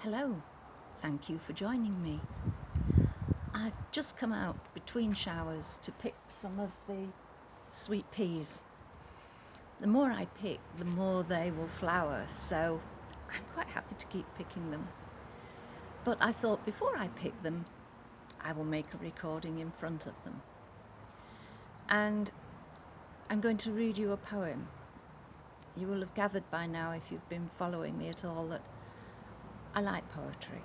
Hello, thank you for joining me. I've just come out between showers to pick some of the sweet peas. The more I pick, the more they will flower, so I'm quite happy to keep picking them. But I thought before I pick them, I will make a recording in front of them. And I'm going to read you a poem. You will have gathered by now, if you've been following me at all, that I like poetry.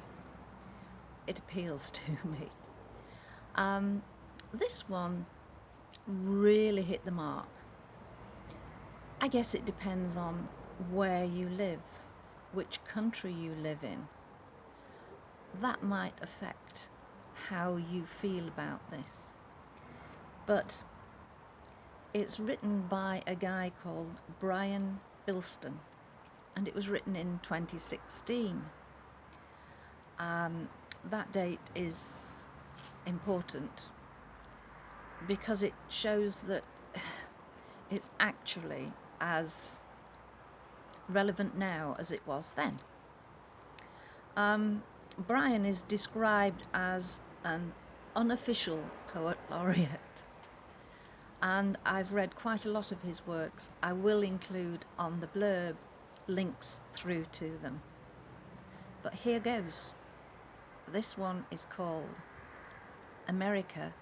It appeals to me. This one really hit the mark. I guess it depends on where you live, which country you live in. That might affect how you feel about this. But it's written by a guy called Brian Bilston, and it was written in 2016. That date is important because it shows that it's actually as relevant now as it was then. Brian is described as an unofficial poet laureate, and I've read quite a lot of his works. I will include on the blurb links through to them. But here goes. This one is called America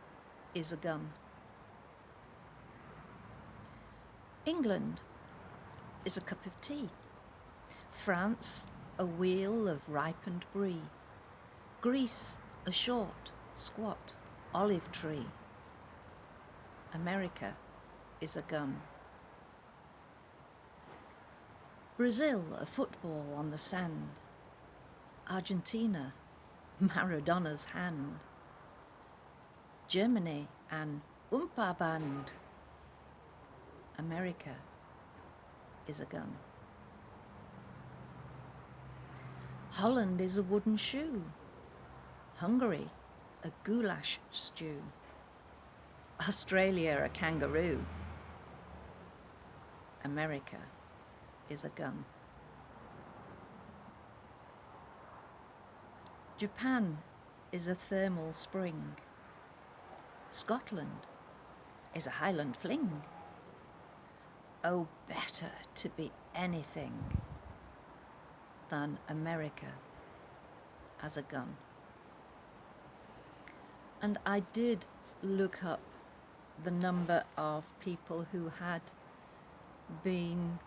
is a Gun. England is a cup of tea. France, a wheel of ripened brie. Greece, a short, squat olive tree. America is a gun. Brazil, a football on the sand. Argentina, Maradona's hand. Germany, an Oompa band. America is a gun. Holland is a wooden shoe. Hungary, a goulash stew. Australia, a kangaroo. America is a gun. Japan is a thermal spring. Scotland is a Highland fling. Oh, better to be anything than America as a gun. And I did look up the number of people who had been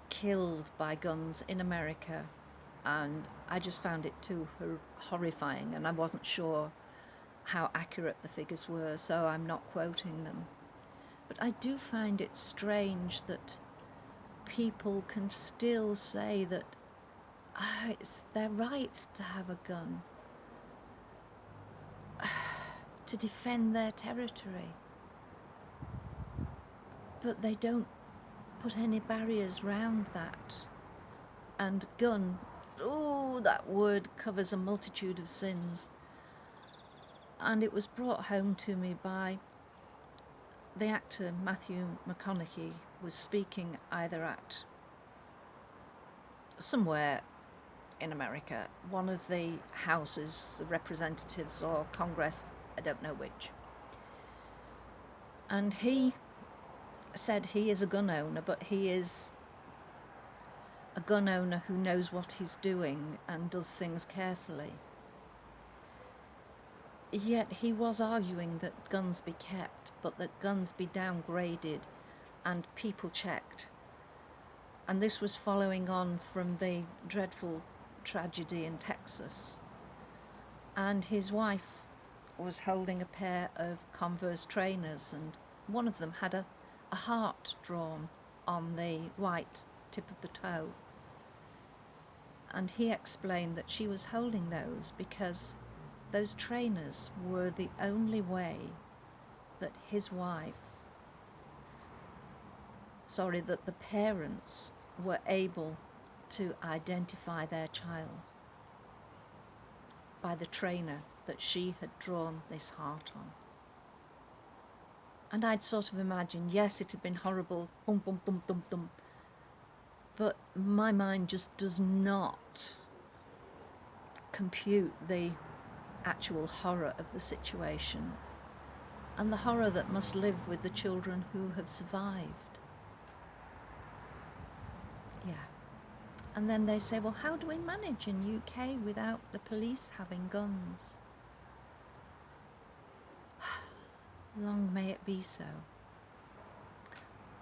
killed by guns in America, and I just found it too horrifying, and I wasn't sure how accurate the figures were, so I'm not quoting them. But I do find it strange that people can still say that it's their right to have a gun, to defend their territory, but they don't put any barriers round that. And gun, that word covers a multitude of sins. And it was brought home to me by the actor Matthew McConaughey was speaking either at somewhere in America, one of the houses, the representatives or Congress, I don't know which. And he said he is a gun owner, but he is a gun owner who knows what he's doing and does things carefully. Yet he was arguing that guns be kept, but that guns be downgraded and people checked. And this was following on from the dreadful tragedy in Texas. And his wife was holding a pair of Converse trainers, and one of them had a heart drawn on the white tip of the toe. And he explained that she was holding those because those trainers were the only way that that the parents were able to identify their child by the trainer that she had drawn this heart on. And I'd sort of imagined, yes, it had been horrible, boom, boom, boom, boom, boom, but my mind just does not compute the actual horror of the situation and the horror that must live with the children who have survived. Yeah. And then they say, well, how do we manage in UK without the police having guns? Long may it be so.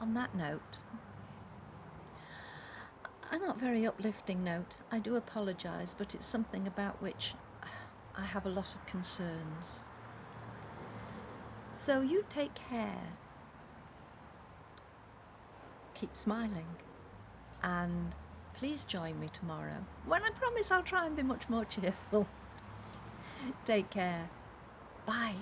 On that note, a not very uplifting note, I do apologise, but it's something about which I have a lot of concerns. So you take care, keep smiling, and please join me tomorrow, when I promise I'll try and be much more cheerful. Take care. Bye.